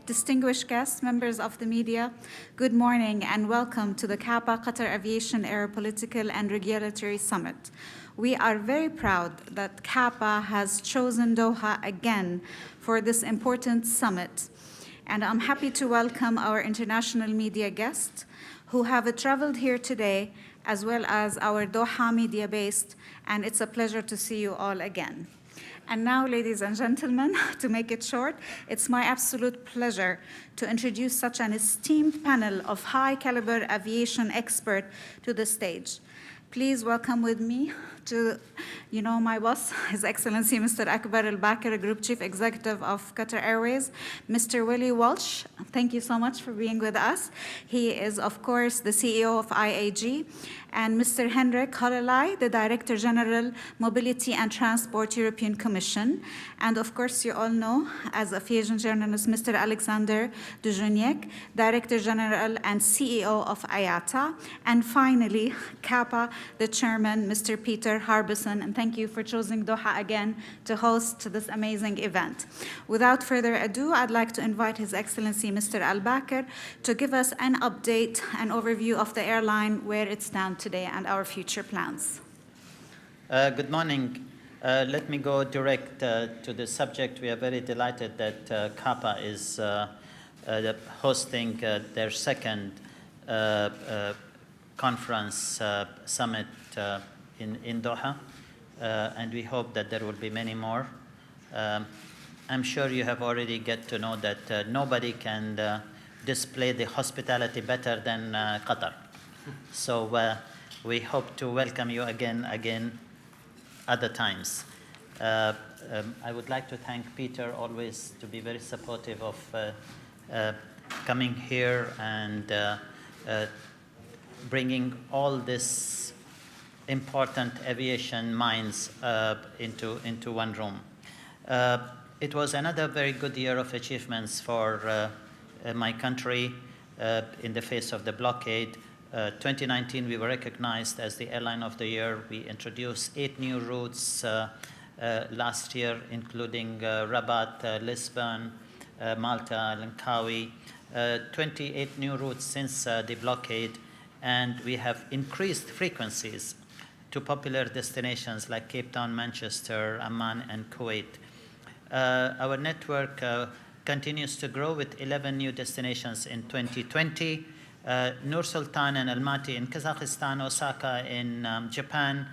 distinguished guests, members of the media, good morning and welcome to the CAPA Qatar Aviation Air Political and Regulatory Summit. We are very proud that CAPA has chosen Doha again for this important summit. And I'm happy to welcome our international media guests who have traveled here today, as well as our Doha media based, and it's a pleasure to see you all again. And now, ladies and gentlemen, to make it short, it's my absolute pleasure to introduce such an esteemed panel of high caliber aviation experts to the stage. Please welcome with me to, my boss, His Excellency Mr. Akbar Al-Bakr, Group Chief Executive of Qatar Airways, Mr. Willie Walsh. Thank you so much for being with us. He is, of course, the CEO of IAG, and Mr. Henrik Hololai, the Director General, Mobility and Transport, European Commission. And of course, you all know, as aviation journalist, Mr. Alexander Dujuniek, Director General and CEO of IATA. And finally, CAPA, the Chairman, Mr. Peter Harbison. And thank you for choosing Doha again to host this amazing event. Without further ado, I'd like to invite His Excellency Mr. Al-Bakr to give us an update, an overview of the airline, where it stands today, and our future plans. Good morning. Let me go direct to the subject. We are very delighted that CAPA is hosting their second conference summit in Doha, and we hope that there will be many more. I'm sure you have already get to know that nobody can display the hospitality better than Qatar. So we hope to welcome you again other times. I would like to thank Peter always to be very supportive of coming here and bringing all this important aviation minds into one room. It was another very good year of achievements for my country in the face of the blockade. 2019, we were recognized as the Airline of the Year. We introduced 8 new routes last year, including Rabat, Lisbon, Malta, Langkawi, 28 new routes since the blockade, and we have increased frequencies to popular destinations like Cape Town, Manchester, Amman, and Kuwait. Our network continues to grow with 11 new destinations in 2020. Nur Sultan and Almaty in Kazakhstan, Osaka in Japan,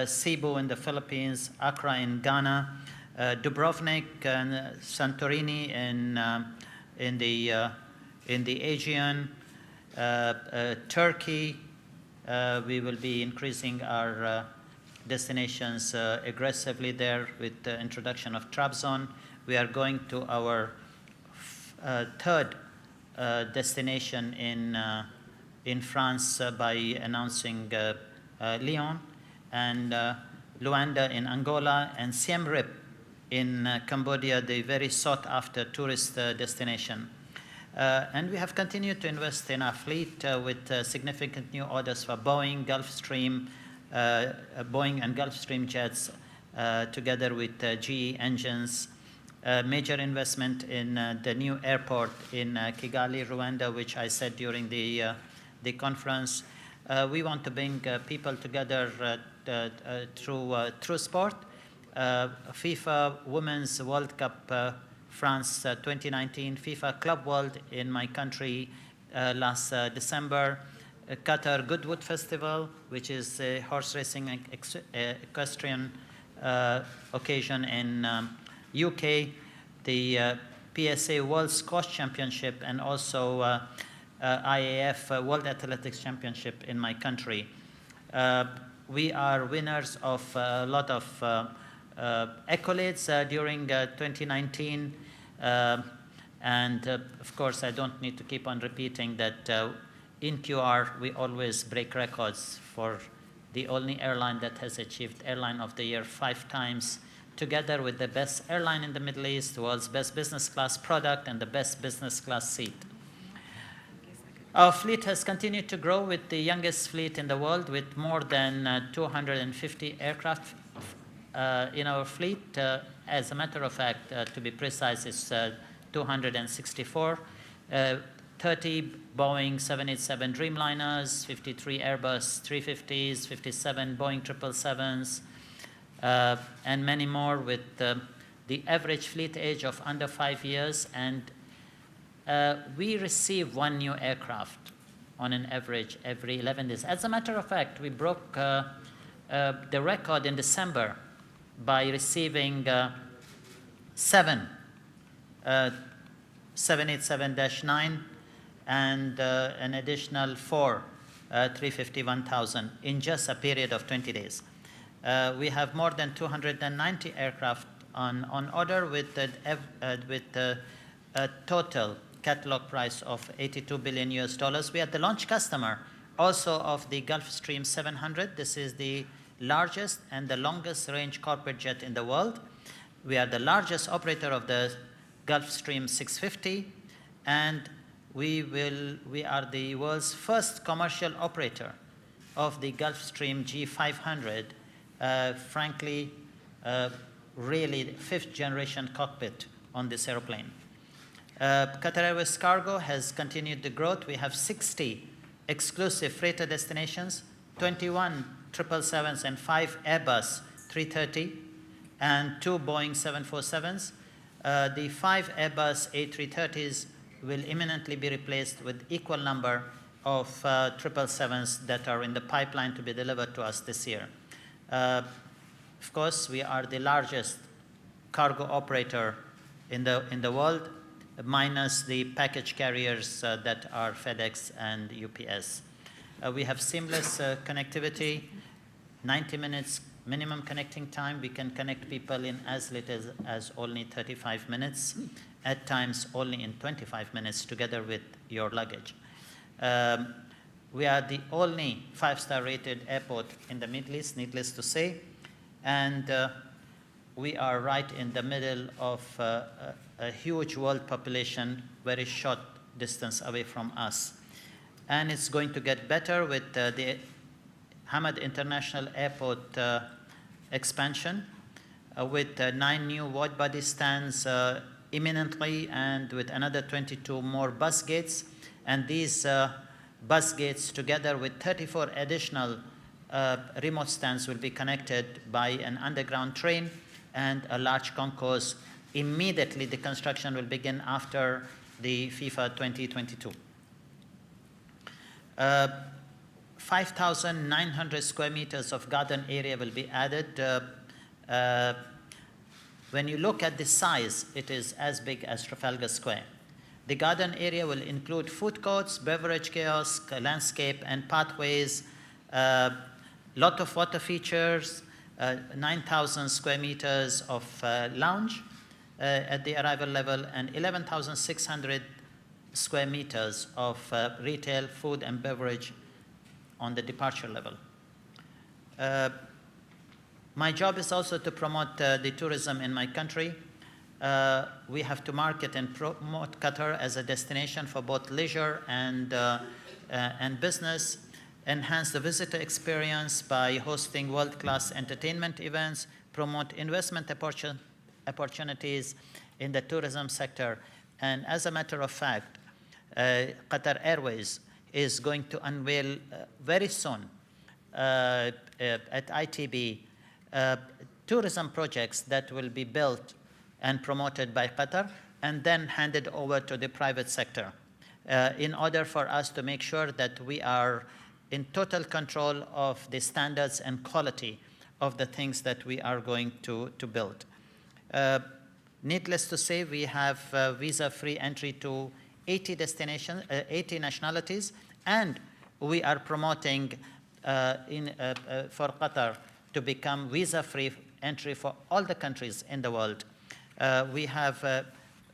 Cebu in the Philippines, Accra in Ghana, Dubrovnik and Santorini in the Aegean, Turkey. We will be increasing our destinations aggressively there with the introduction of Trabzon. We are going to our third destination in France by announcing Lyon, and Luanda in Angola, and Siem Reap in Cambodia, the very sought-after tourist destination. And we have continued to invest in our fleet with significant new orders for Boeing, Gulfstream and Gulfstream jets, together with GE engines. Major investment in the new airport in Kigali, Rwanda, which I said during the conference. We want to bring people together through sport. FIFA Women's World Cup France 2019, FIFA Club World in my country last December, Qatar Goodwood Festival, which is a horse racing and equestrian occasion in UK, the PSA World Squash Championship, and also IAF World Athletics Championship in my country. We are winners of a lot of accolades during 2019, and of course I don't need to keep on repeating that in QR we always break records for the only airline that has achieved Airline of the Year 5 times, together with the best airline in the Middle East, the world's best business class product, and the best business class seat. Our fleet has continued to grow with the youngest fleet in the world, with more than 250 aircraft in our fleet. As a matter of fact, to be precise, it's 264, 30 Boeing 787 Dreamliners, 53 Airbus 350s, 57 Boeing 777s, and many more, with the average fleet age of under 5 years. And we receive 1 new aircraft on an average every 11 days. As a matter of fact, we broke the record in December by receiving 7 787-9 and an additional 4 351,000 in just a period of 20 days. We have more than 290 aircraft on order with a total catalog price of $82 billion. We are the launch customer also of the Gulfstream 700. This is the largest and the longest range corporate jet in the world. We are the largest operator of the Gulfstream 650, and we are the world's first commercial operator of the Gulfstream G500. Frankly, really fifth generation cockpit on this airplane. Qatar Airways Cargo has continued the growth. We have 60 exclusive freighter destinations, 21 777s and 5 Airbus 330 and 2 Boeing 747s. The 5 Airbus A330s will imminently be replaced with equal number of 777s that are in the pipeline to be delivered to us this year. Of course, we are the largest cargo operator in the world, minus the package carriers that are FedEx and UPS. We have seamless connectivity, 90 minutes minimum connecting time. We can connect people in as little as only 35 minutes, at times only in 25 minutes together with your luggage. We are the only 5-star rated airport in the Middle East, needless to say, and we are right in the middle of a huge world population, very short distance away from us. And it's going to get better with the Hamad International Airport expansion, with 9 new wide-body stands imminently, and with another 22 more bus gates. And these bus gates, together with 34 additional remote stands, will be connected by an underground train and a large concourse. Immediately, the construction will begin after the FIFA 2022. 5,900 square meters of garden area will be added. When you look at the size, it is as big as Trafalgar Square. The garden area will include food courts, beverage kiosks, landscape and pathways, lot of water features, 9,000 square meters of lounge at the arrival level, and 11,600 square meters of retail, food and beverage on the departure level. My job is also to promote the tourism in my country. We have to market and promote Qatar as a destination for both leisure and business, enhance the visitor experience by hosting world-class entertainment events, promote investment opportunities in the tourism sector. And as a matter of fact, Qatar Airways is going to unveil very soon at ITB tourism projects that will be built and promoted by Qatar and then handed over to the private sector in order for us to make sure that we are in total control of the standards and quality of the things that we are going to build. Needless to say, we have visa-free entry to 80 destinations, 80 nationalities, and we are promoting for Qatar to become visa-free entry for all the countries in the world. We have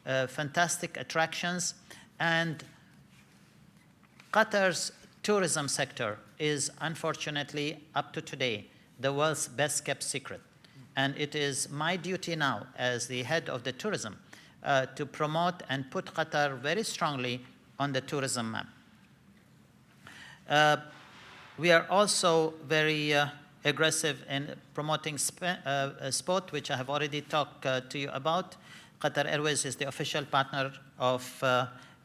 fantastic attractions, and Qatar's tourism sector is unfortunately, up to today, the world's best kept secret. And it is my duty now as the head of the tourism to promote and put Qatar very strongly on the tourism map. We are also very aggressive in promoting sport, which I have already talked to you about. Qatar Airways is the official partner of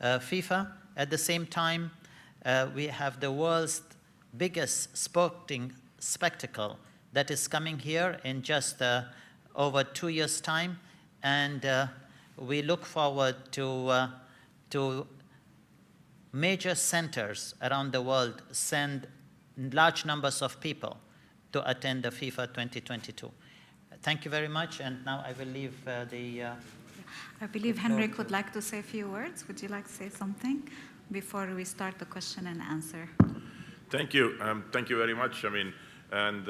FIFA. At the same time, we have the world's biggest sporting spectacle that is coming here in just over 2 years' time. And we look forward to major centers around the world send large numbers of people to attend the FIFA 2022. Thank you very much, and now I will leave I believe Henrik would like to say a few words. Would you like to say something before we start the question and answer? Thank you. Thank you very much. And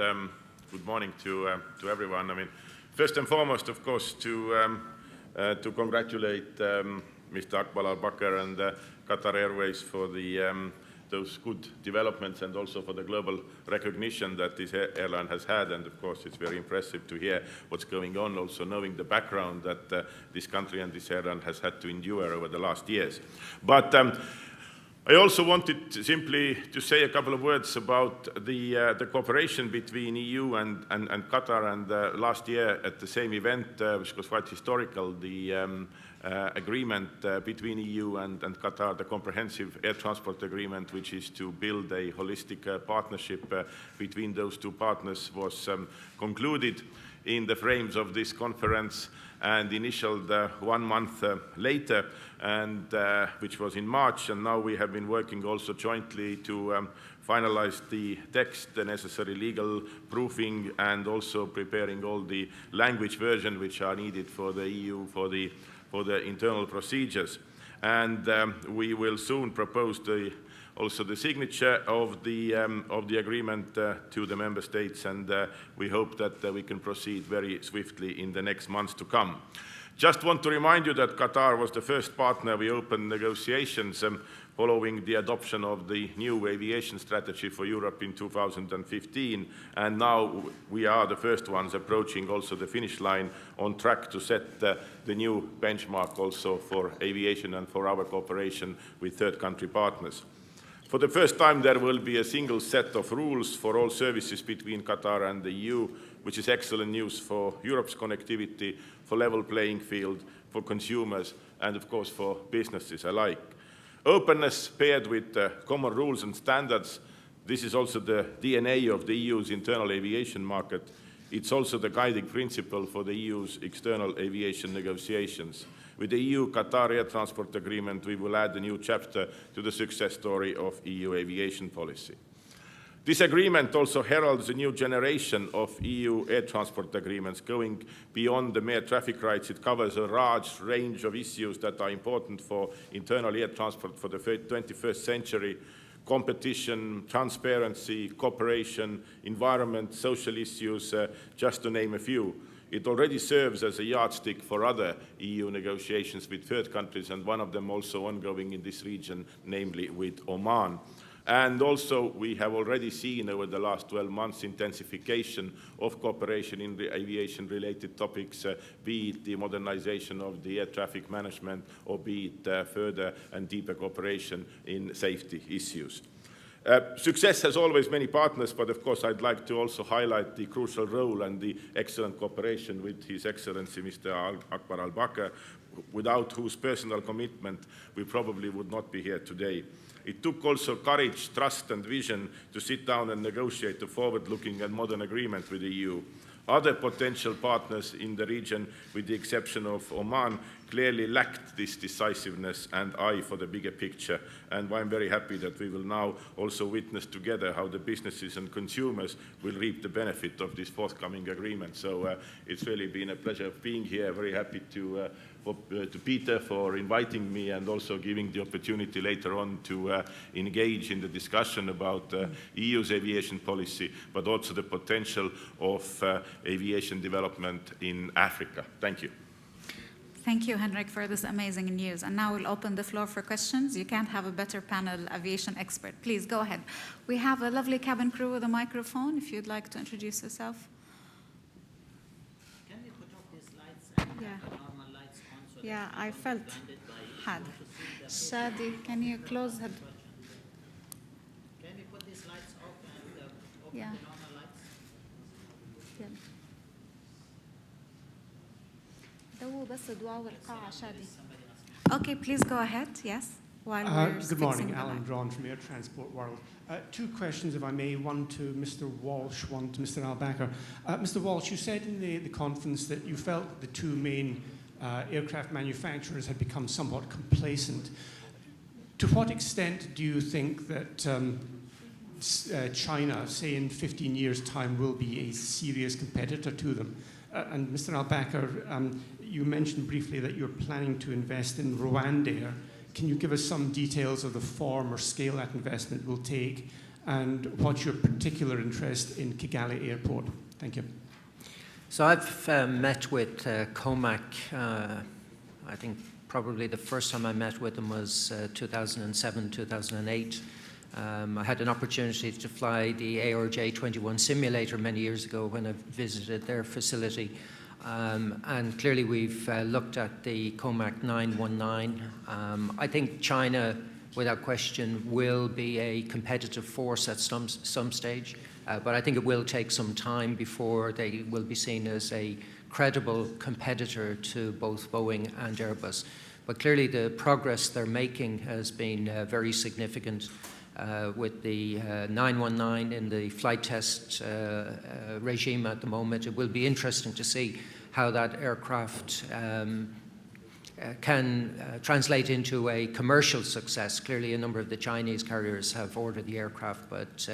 good morning to everyone. First and foremost, of course, to congratulate Mr. Akbar Al-Bakr and Qatar Airways for those good developments and also for the global recognition that this airline has had. And of course, it's very impressive to hear what's going on, also knowing the background that this country and this airline has had to endure over the last years. But I also wanted simply to say a couple of words about the cooperation between EU and Qatar. And last year at the same event, which was quite historical, the agreement between EU and Qatar, the comprehensive air transport agreement, which is to build a holistic partnership between those two partners, was concluded in the frames of this conference and initialed 1 month later, and which was in March. And now we have been working also jointly to finalize the text, the necessary legal proofing, and also preparing all the language version which are needed for the EU for the internal procedures. And we will soon propose also the signature of the agreement to the member states, and we hope that we can proceed very swiftly in the next months to come. Just want to remind you that Qatar was the first partner we opened negotiations following the adoption of the new aviation strategy for Europe in 2015, and now we are the first ones approaching also the finish line, on track to set the new benchmark also for aviation and for our cooperation with third country partners. For the first time, there will be a single set of rules for all services between Qatar and the EU, which is excellent news for Europe's connectivity, for level playing field, for consumers, and of course for businesses alike. Openness paired with common rules and standards, this is also the DNA of the EU's internal aviation market. It's also the guiding principle for the EU's external aviation negotiations. With the EU-Qatar Air Transport Agreement, we will add a new chapter to the success story of EU aviation policy. This agreement also heralds a new generation of EU air transport agreements going beyond the mere traffic rights. It covers a large range of issues that are important for internal air transport for the 21st century: competition, transparency, cooperation, environment, social issues, just to name a few. It already serves as a yardstick for other EU negotiations with third countries, and one of them also ongoing in this region, namely with Oman. And also, we have already seen over the last 12 months intensification of cooperation in the aviation-related topics, be it the modernization of the air traffic management, or be it further and deeper cooperation in safety issues. Success has always many partners, but of course I'd like to also highlight the crucial role and the excellent cooperation with His Excellency Mr. Akbar Al-Bakr, without whose personal commitment we probably would not be here today. It took also courage, trust and vision to sit down and negotiate a forward-looking and modern agreement with the EU. Other potential partners in the region, with the exception of Oman, clearly lacked this decisiveness and eye for the bigger picture. And I'm very happy that we will now also witness together how the businesses and consumers will reap the benefit of this forthcoming agreement. So it's really been a pleasure being here. Very happy to Peter for inviting me and also giving the opportunity later on to engage in the discussion about EU's aviation policy, but also the potential of aviation development in Africa. Thank you. Thank you, Henrik, for this amazing news. And now we'll open the floor for questions. You can't have a better panel aviation expert. Please go ahead. We have a lovely cabin crew with a microphone, if you'd like to introduce yourself. Can we put off these lights and have the normal lights on so Yeah, that I felt had. Shadi, can you close it? Can we put these lights off and open Yeah. the normal lights? Yeah. Okay, please go ahead. Yes, while we're Good morning, fixing the Alan mic. Braun from Air Transport World. Two questions, if I may, one to Mr. Walsh, one to Mr. Al-Bakr. Mr. Walsh, you said in the conference that you felt the two main aircraft manufacturers had become somewhat complacent. To what extent do you think that China, say in 15 years' time, will be a serious competitor to them? And Mr. Al-Bakr, you mentioned briefly that you're planning to invest in Rwanda. Can you give us some details of the form or scale that investment will take, and what's your particular interest in Kigali Airport? Thank you. So I've met with COMAC, I think probably the first time I met with them was 2007, 2008. I had an opportunity to fly the ARJ21 simulator many years ago when I visited their facility. And clearly we've looked at the COMAC 919. I think China, without question, will be a competitive force at some stage, but I think it will take some time before they will be seen as a credible competitor to both Boeing and Airbus. But clearly the progress they're making has been very significant. With the 919 in the flight test regime at the moment. It will be interesting to see how that aircraft can translate into a commercial success. Clearly a number of the Chinese carriers have ordered the aircraft, but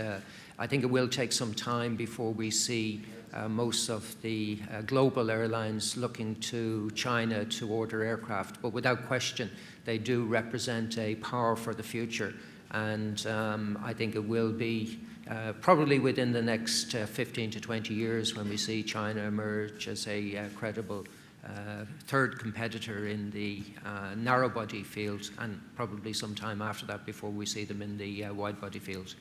I think it will take some time before we see most of the global airlines looking to China to order aircraft. But without question, they do represent a power for the future. And I think it will be probably within the next 15 to 20 years when we see China emerge as a credible third competitor in the narrow-body field, and probably some time after that before we see them in the wide-body field.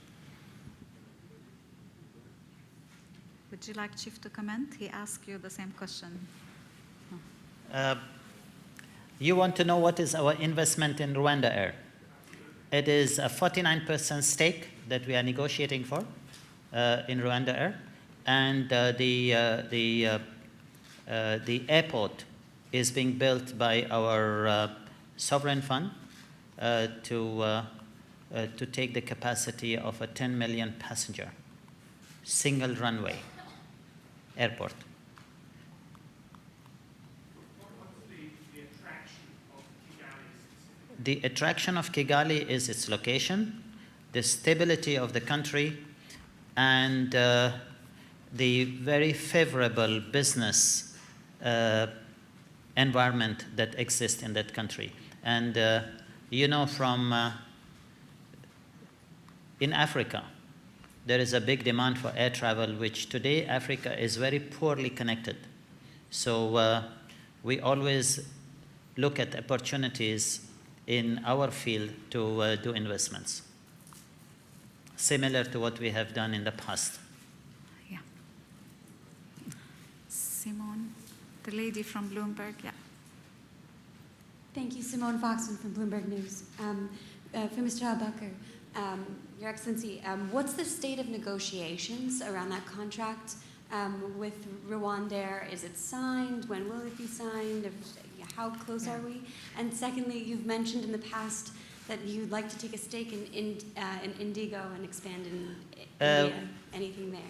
Would you like Chief to comment? He asked you the same question. You want to know what is our investment in Rwanda Air? It is a 49% stake that we are negotiating for in Rwanda Air, and the airport is being built by our sovereign fund to take the capacity of a 10 million passenger single runway airport. The attraction of Kigali is its location, the stability of the country, and the very favorable business environment that exists in that country. And you know, from in Africa, there is a big demand for air travel, which today Africa is very poorly connected. So we always look at opportunities in our field to do investments, similar to what we have done in the past. Yeah. Simone, the lady from Bloomberg, yeah. Thank you, Simone Foxman from Bloomberg News. For Mr. Al-Bakr, Your Excellency, what's the state of negotiations around that contract with Rwanda? Is it signed? When will it be signed? How close are we? And secondly, you've mentioned in the past that you'd like to take a stake in Indigo and expand in India. Anything there?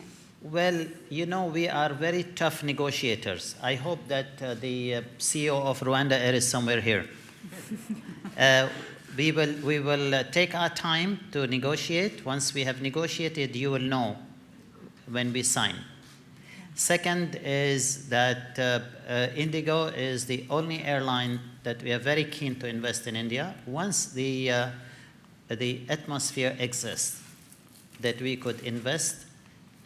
Well, you know, we are very tough negotiators. I hope that the CEO of Rwanda Air is somewhere here. We will take our time to negotiate. Once we have negotiated, you will know when we sign. Second is that Indigo is the only airline that we are very keen to invest in India. Once the atmosphere exists that we could invest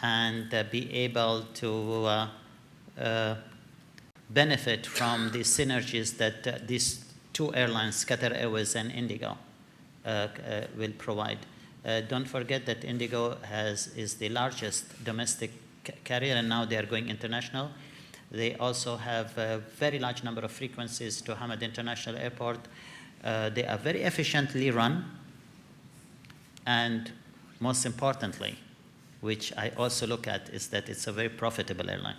and be able to benefit from the synergies that these two airlines, Qatar Airways and Indigo, will provide. Don't forget that Indigo is the largest domestic carrier, and now they are going international. They also have a very large number of frequencies to Hamad International Airport. They are very efficiently run, and most importantly, which I also look at, is that it's a very profitable airline.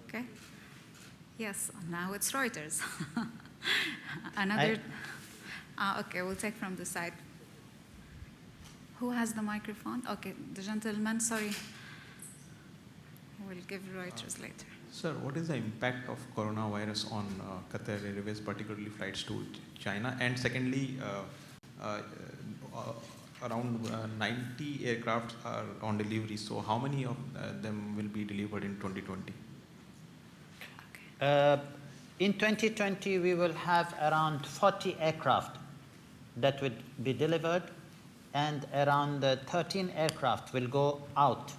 Okay. Yes, now it's Reuters. Another. Okay, we'll take from the side. Who has the microphone? Okay, the gentleman, sorry. We'll give Reuters later. Sir, what is the impact of coronavirus on Qatar Airways, particularly flights to China? And secondly, around 90 aircraft are on delivery. So how many of them will be delivered in 2020? In 2020, we will have around 40 aircraft that would be delivered, and around 13 aircraft will go out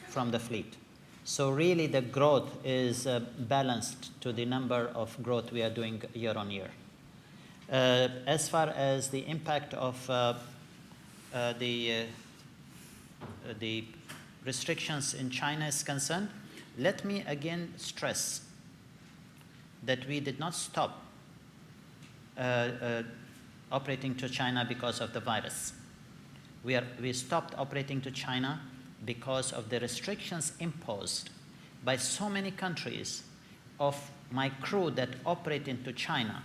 from the fleet. So really the growth is balanced to the number of growth we are doing year on year. As far as the impact of the restrictions in China is concerned, let me again stress that we did not stop operating to China because of the virus. We stopped operating to China because of the restrictions imposed by so many countries of my crew that operate into China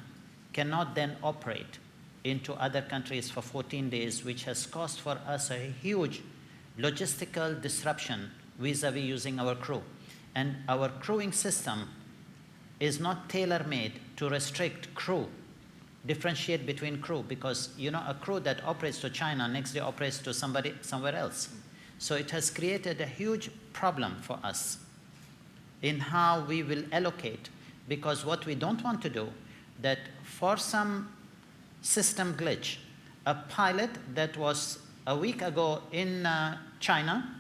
cannot then operate into other countries for 14 days, which has caused for us a huge logistical disruption vis-a-vis using our crew. And our crewing system is not tailor-made to restrict crew, differentiate between crew, because a crew that operates to China next day operates to somebody somewhere else. So it has created a huge problem for us in how we will allocate, because what we don't want to do, that for some system glitch, a pilot that was a week ago in China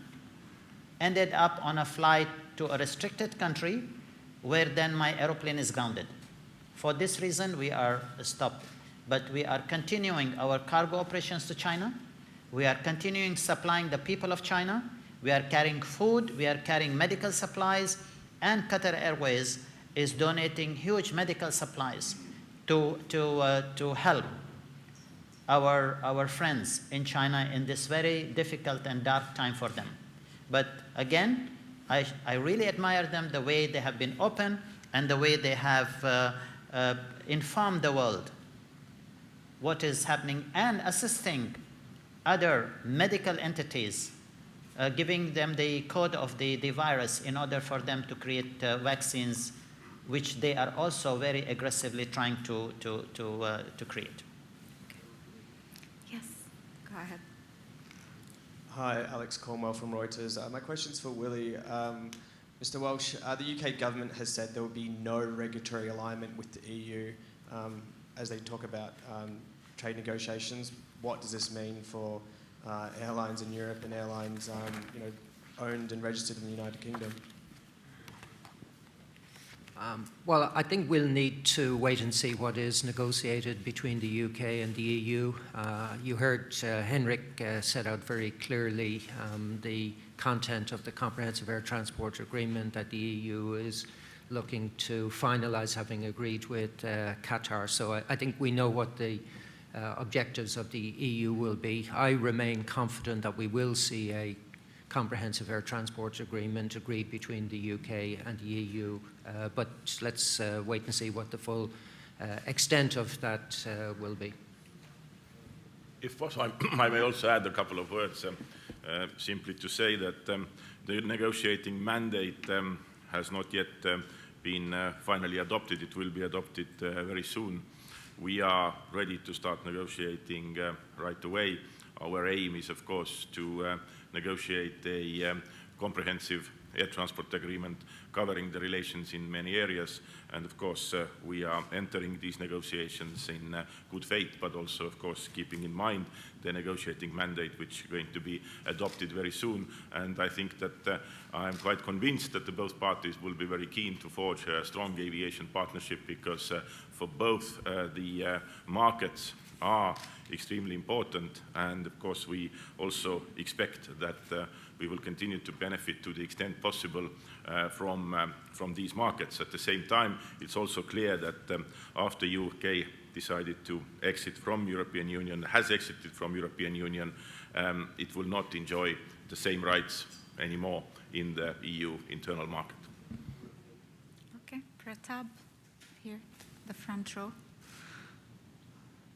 ended up on a flight to a restricted country where then my aeroplane is grounded. For this reason, we are stopped. But we are continuing our cargo operations to China. We are continuing supplying the people of China. We are carrying food. We are carrying medical supplies. And Qatar Airways is donating huge medical supplies to help our friends in China in this very difficult and dark time for them. But again, I really admire them, the way they have been open and the way they have informed the world what is happening and assisting other medical entities, giving them the code of the virus in order for them to create vaccines, which they are also very aggressively trying to create. Yes, go ahead. Hi, Alex Cornwell from Reuters. My question's for Willie. Mr. Welsh, the UK government has said there will be no regulatory alignment with the EU as they talk about trade negotiations. What does this mean for airlines in Europe and airlines owned and registered in the United Kingdom? Well, I think we'll need to wait and see what is negotiated between the UK and the EU. You heard Henrik set out very clearly the content of the Comprehensive Air Transport Agreement that the EU is looking to finalise, having agreed with Qatar. So I think we know what the objectives of the EU will be. I remain confident that we will see a Comprehensive Air Transport Agreement agreed between the UK and the EU, but let's wait and see what the full extent of that will be. If possible, I may also add a couple of words, simply to say that the negotiating mandate has not yet been finally adopted. It will be adopted very soon. We are ready to start negotiating right away. Our aim is, of course, to negotiate a comprehensive air transport agreement covering the relations in many areas. And of course, we are entering these negotiations in good faith, but also, of course, keeping in mind the negotiating mandate, which is going to be adopted very soon. And I think that I'm quite convinced that both parties will be very keen to forge a strong aviation partnership, because for both the markets are extremely important, and of course we also expect that we will continue to benefit to the extent possible from these markets. At the same time, it's also clear that after UK decided to exit from European Union, has exited from European Union, it will not enjoy the same rights anymore in the EU internal market. Okay, Pratab, here, the front row.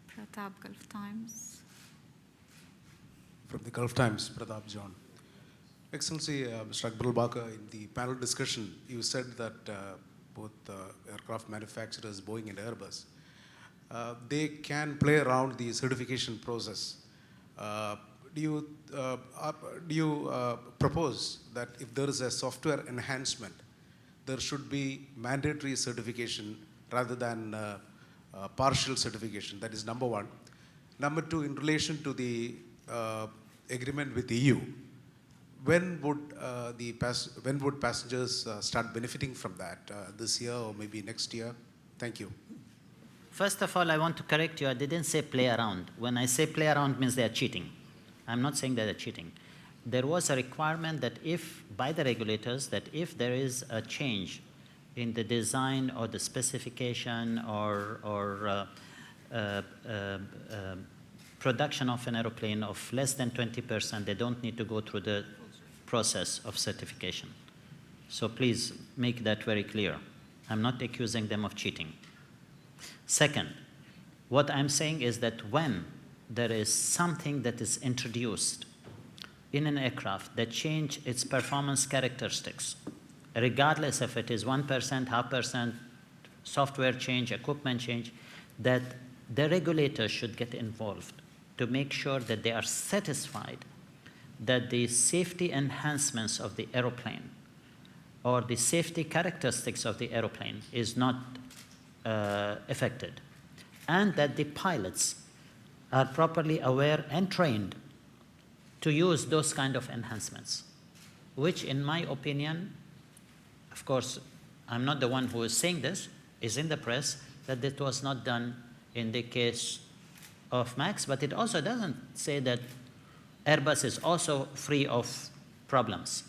Pratab, Gulf Times. From the Gulf Times, Pratap John. Excellency, Mr. Akbar al-Baka, in the panel discussion, you said that both aircraft manufacturers, Boeing and Airbus, they can play around the certification process. Do you propose that if there is a software enhancement, there should be mandatory certification rather than partial certification? That is number one. Number two, in relation to the agreement with EU, when would passengers start benefiting from that? This year or maybe next year? Thank you. First of all, I want to correct you. I didn't say play around. When I say play around, means they are cheating. I'm not saying that they're cheating. There was a requirement that by the regulators, that if there is a change in the design or the specification or production of an aeroplane of less than 20%, they don't need to go through the process of certification. So please make that very clear. I'm not accusing them of cheating. Second, what I'm saying is that when there is something that is introduced in an aircraft that change its performance characteristics, regardless if it is 1%, 0.5%, software change, equipment change, that the regulator should get involved to make sure that they are satisfied that the safety enhancements of the aeroplane or the safety characteristics of the aeroplane is not affected, and that the pilots are properly aware and trained to use those kind of enhancements, which in my opinion, of course, I'm not the one who is saying this, is in the press, that it was not done in the case of MAX, but it also doesn't say that Airbus is also free of problems.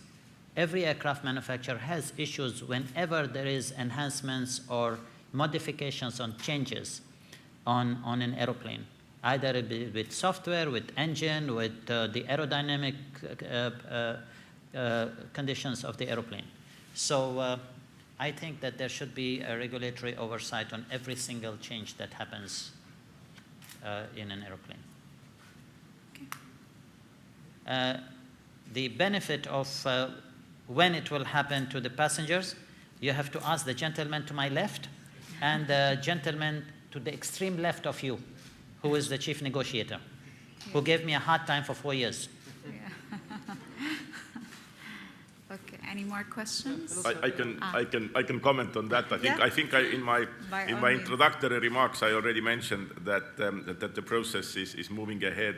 Every aircraft manufacturer has issues whenever there is enhancements or modifications on changes on an aeroplane, either with software, with engine, with the aerodynamic conditions of the aeroplane. So I think that there should be a regulatory oversight on every single change that happens in an aeroplane. Okay. The benefit of when it will happen to the passengers, you have to ask the gentleman to my left and the gentleman to the extreme left of you, who is the chief negotiator, who gave me a hard time for 4 years. Yeah. Okay, any more questions? I can comment on that. I think in my introductory remarks I already mentioned that that the process is moving ahead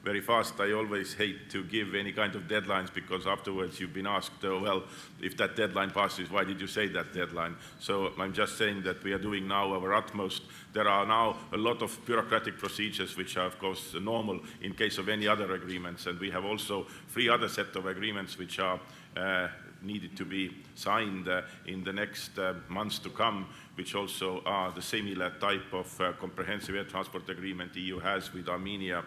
very fast. I always hate to give any kind of deadlines because afterwards you've been asked, well, if that deadline passes, why did you say that deadline? So I'm just saying that we are doing now our utmost. There are now a lot of bureaucratic procedures which are of course normal in case of any other agreements, and we have also 3 other set of agreements which are needed to be signed in the next months to come, which also are the similar type of comprehensive air transport agreement the EU has with Armenia,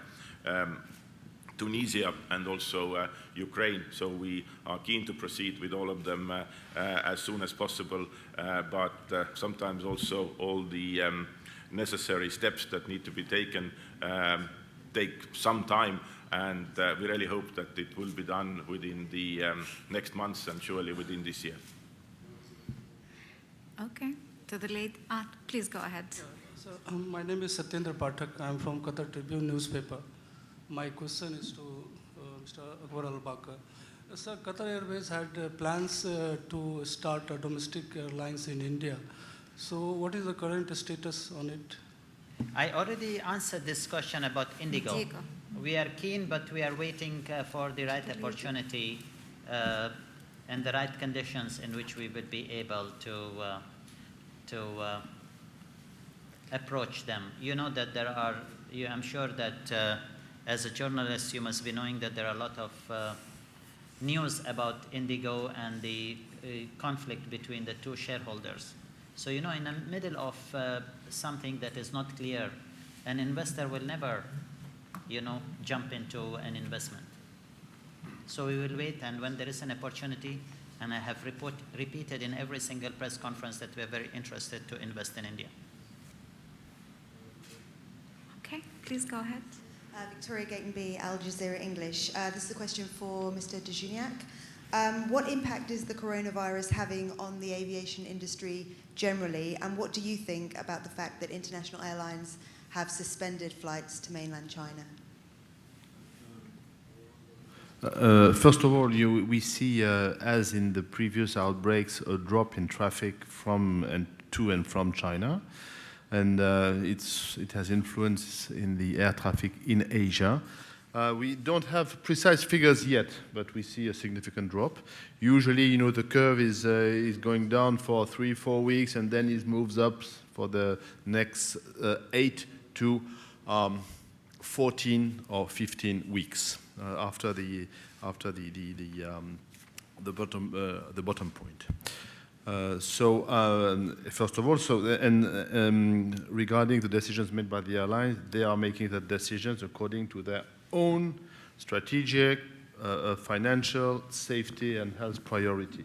Tunisia, and also Ukraine. So we are keen to proceed with all of them as soon as possible, but sometimes also all the necessary steps that need to be taken take some time. And we really hope that it will be done within the next months and surely within this year. Okay, to the lady, please go ahead. So, my name is Satyendra Pathak. I'm from Qatar Tribune newspaper. My question is to Mr. Akbar al-Baka. Sir, Qatar Airways had plans to start domestic airlines in India. So what is the current status on it? I already answered this question about Indigo. We are keen, but we are waiting for the right opportunity and the right conditions in which we would be able to approach them. You know that there are, I'm sure that as a journalist you must be knowing that there are a lot of news about Indigo and the conflict between the 2 shareholders. So, you know, in the middle of something that is not clear, an investor will never, you know, jump into an investment. So we will wait, and when there is an opportunity, and I have repeated in every single press conference that we are very interested to invest in India. Okay, please go ahead. Victoria Gatenby, Al Jazeera English. This is a question for Mr. de Juniac. What impact is the coronavirus having on the aviation industry generally, and what do you think about the fact that international airlines have suspended flights to mainland China? First of all, we see, as in the previous outbreaks, a drop in traffic from and to and from China. And it has influence in the air traffic in Asia. We don't have precise figures yet, but we see a significant drop. Usually, the curve is going down for 3-4 weeks, and then it moves up for the next 8 to 14 or 15 weeks after the bottom point. First of all, regarding the decisions made by the airlines, they are making the decisions according to their own strategic, financial, safety, and health priority.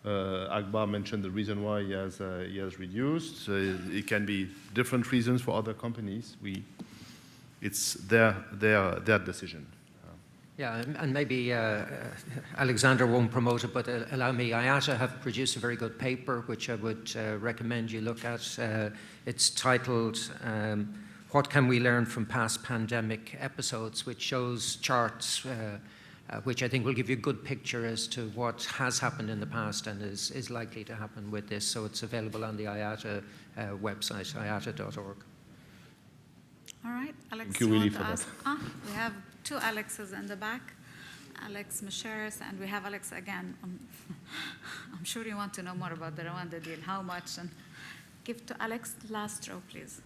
Akbar mentioned the reason why he has reduced. It can be different reasons for other companies. It's their decision. Yeah, and maybe Alexander won't promote it, but allow me. IATA have produced a very good paper, which I would recommend you look at. It's titled, What Can We Learn from Past Pandemic Episodes, which shows charts, which I think will give you a good picture as to what has happened in the past and is likely to happen with this. So it's available on the IATA website, iata.org. All right, Alex, Thank you, Willie, for that. We have two Alexes in the back, Alex Masharis, and we have Alex again. I'm sure you want to know more about the Rwanda deal, how much, and give to Alex last row, please.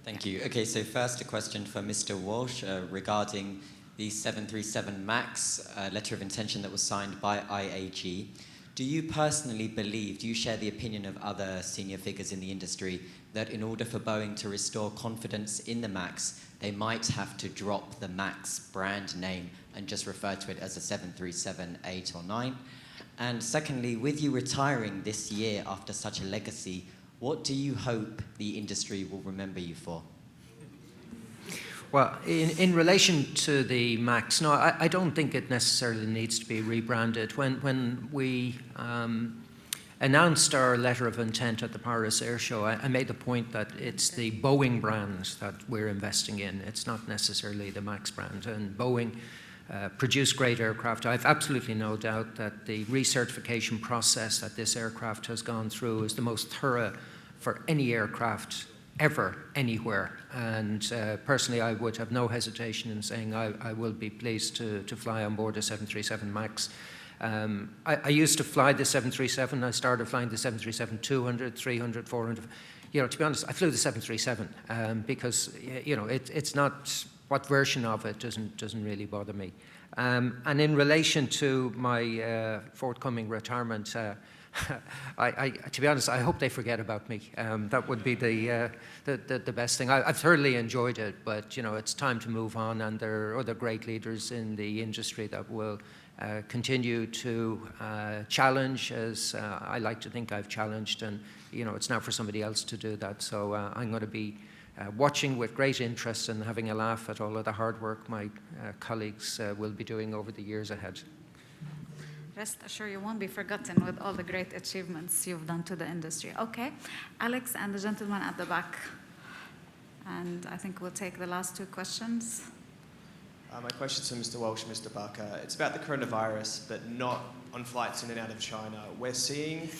Thank you. Okay, so first a question for Mr. Walsh regarding the 737 MAX letter of intention that was signed by IAG. Do you personally believe, do you share the opinion of other senior figures in the industry that in order for Boeing to restore confidence in the MAX, they might have to drop the MAX brand name and just refer to it as a 737, 8 or 9? And secondly, with you retiring this year after such a legacy, what do you hope the industry will remember you for? Well, in relation to the MAX, no, I don't think it necessarily needs to be rebranded. When we announced our letter of intent at the Paris Air Show, I made the point that it's the Boeing brand that we're investing in. It's not necessarily the MAX brand. And Boeing produce great aircraft. I have absolutely no doubt that the recertification process that this aircraft has gone through is the most thorough for any aircraft ever, anywhere. And personally, I would have no hesitation in saying I will be pleased to fly on board a 737 MAX. I used to fly the 737. I started flying the 737-200, 300, 400. To be honest, I flew the 737 because, it's not, what version of it doesn't really bother me. And in relation to my forthcoming retirement, to be honest, I hope they forget about me. That would be the best thing. I've thoroughly enjoyed it, but it's time to move on, and there are other great leaders in the industry that will continue to challenge, as I like to think I've challenged, and it's now for somebody else to do that. So I'm going to be watching with great interest and having a laugh at all of the hard work my colleagues will be doing over the years ahead. Rest assured you won't be forgotten with all the great achievements you've done to the industry. Okay, Alex and the gentleman at the back. And I think we'll take the last two questions. My question's for Mr. Walsh and Mr. Barker. It's about the coronavirus, but not on flights in and out of China. We're seeing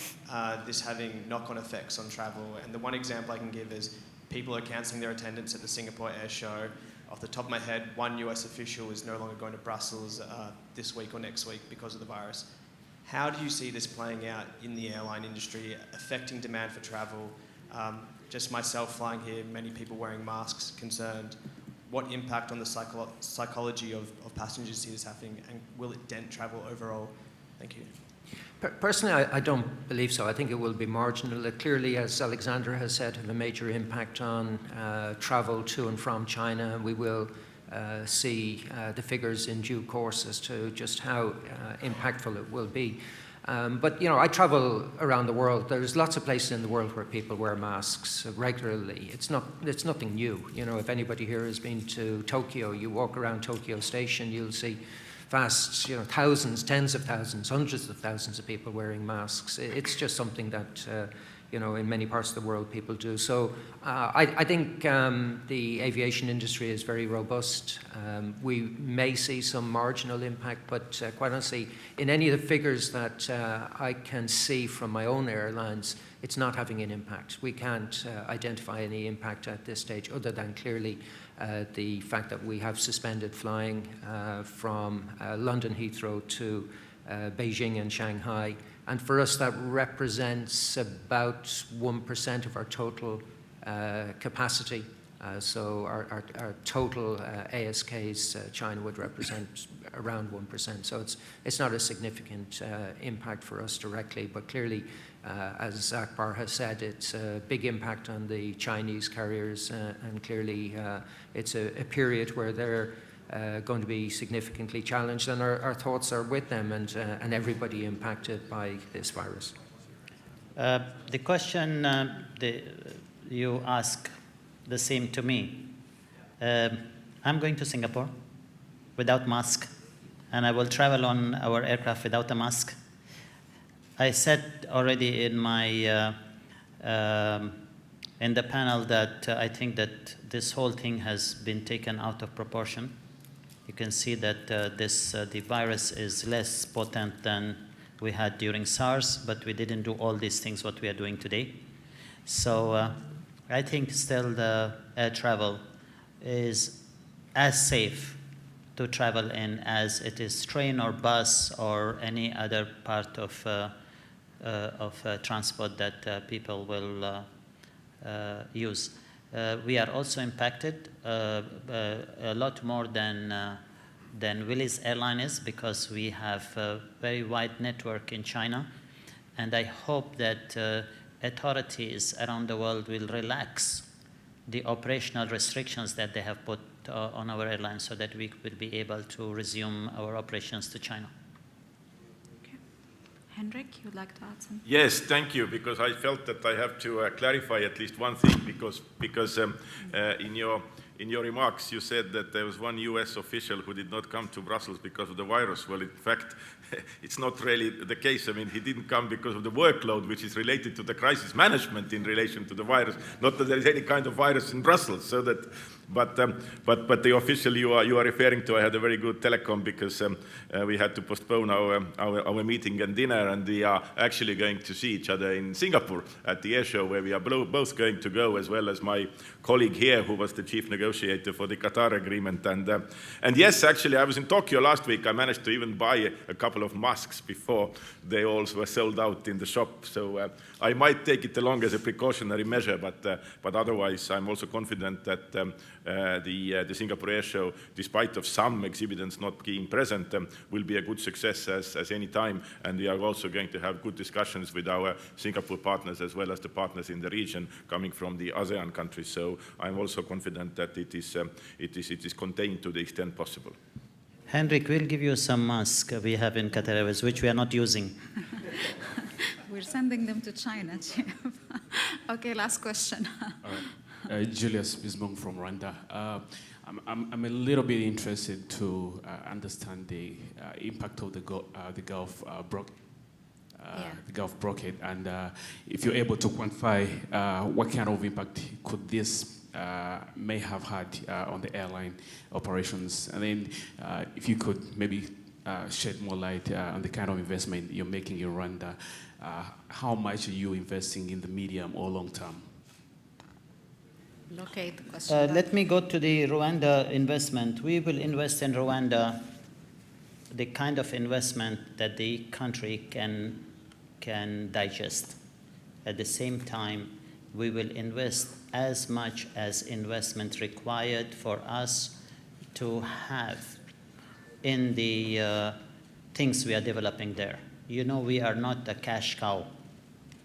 this having knock-on effects on travel. And the one example I can give is people are cancelling their attendance at the Singapore Air Show. Off the top of my head, one US official is no longer going to Brussels this week or next week because of the virus. How do you see this playing out in the airline industry, affecting demand for travel? Just myself flying here, many people wearing masks, concerned. What impact on the psychology of passengers see this happening, and will it dent travel overall? Thank you. Personally, I don't believe so. I think it will be marginal. It clearly, as Alexander has said, have a major impact on travel to and from China. We will see the figures in due course as to just how impactful it will be. But, you know, I travel around the world. There's lots of places in the world where people wear masks regularly. It's nothing new. You know, if anybody here has been to Tokyo, you walk around Tokyo Station, you'll see vast, you know, thousands, tens of thousands, hundreds of thousands of people wearing masks. It's just something that, you know, in many parts of the world people do. So I think the aviation industry is very robust. We may see some marginal impact, but quite honestly, in any of the figures that I can see from my own airlines, it's not having an impact. We can't identify any impact at this stage other than clearly the fact that we have suspended flying from London Heathrow to Beijing and Shanghai. And for us, that represents about 1% of our total capacity. So our total ASKs, China would represent around 1%. So it's not a significant impact for us directly, but clearly, as Akbar has said, it's a big impact on the Chinese carriers, and clearly it's a period where they're going to be significantly challenged, and our thoughts are with them and everybody impacted by this virus. The question you ask the same to me. I'm going to Singapore without mask, and I will travel on our aircraft without a mask. I said already in my in the panel that I think that this whole thing has been taken out of proportion. You can see that the virus is less potent than we had during SARS, but we didn't do all these things what we are doing today. So I think still the air travel is as safe to travel in as it is train or bus or any other part of transport that people will use. We are also impacted a lot more than Willy's airline is, because we have a very wide network in China, and I hope that authorities around the world will relax the operational restrictions that they have put on our airline so that we will be able to resume our operations to China. Hendrik, you would like to add something? Yes, thank you, because I felt that I have to clarify at least one thing, because in your remarks you said that there was one US official who did not come to Brussels because of the virus. Well, in fact, it's not really the case. I mean, he didn't come because of the workload, which is related to the crisis management in relation to the virus, not that there is any kind of virus in Brussels. So that, but the official you are referring to, I had a very good telecom, because we had to postpone our meeting and dinner, and we are actually going to see each other in Singapore at the air show, where we are both going to go, as well as my colleague here, who was the chief negotiator for the Qatar agreement. And yes, actually, I was in Tokyo last week. I managed to even buy a couple of masks before they all were sold out in the shop. So I might take it along as a precautionary measure, but otherwise, I'm also confident that the Singapore Air Show, despite of some exhibitors not being present, will be a good success as any time. And we are also going to have good discussions with our Singapore partners, as well as the partners in the region coming from the ASEAN countries. So I'm also confident that it is contained to the extent possible. Hendrik, we'll give you some masks we have in Qatar Airways, which we are not using. We're sending them to China, Chief. Okay, last question. Julius Bismung from Rwanda. I'm a little bit interested to understand the impact of the Gulf blockade, and if you're able to quantify what kind of impact could this may have had on the airline operations, and then if you could maybe shed more light on the kind of investment you're making in Rwanda. How much are you investing in the medium or long term? Okay, the question. Let me go to the Rwanda investment. We will invest in Rwanda the kind of investment that the country can digest. At the same time, we will invest as much as investment required for us to have in the things we are developing there. You know, we are not a cash cow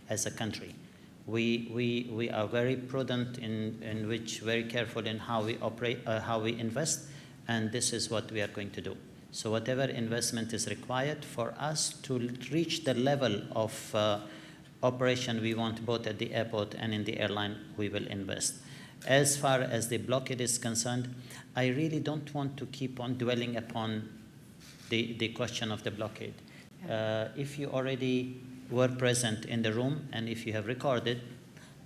as a country. We are very prudent in which very careful in how we operate, how we invest, and this is what we are going to do. So whatever investment is required for us to reach the level of operation we want both at the airport and in the airline, we will invest. As far as the blockade is concerned, I really don't want to keep on dwelling upon the question of the blockade. If you already were present in the room and if you have recorded,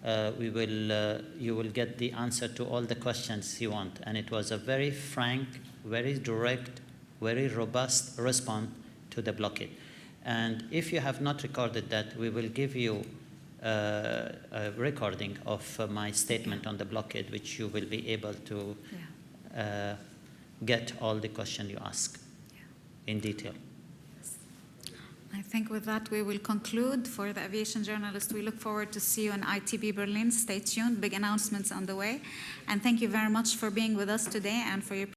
you will get the answer to all the questions you want. And it was a very frank, very direct, very robust response to the blockade. And if you have not recorded that, we will give you a recording of my statement on the blockade, which you will be able to get all the questions you ask in detail. I think with that we will conclude. For the aviation journalists, we look forward to see you in ITB Berlin. Stay tuned, big announcements on the way. And thank you very much for being with us today and for your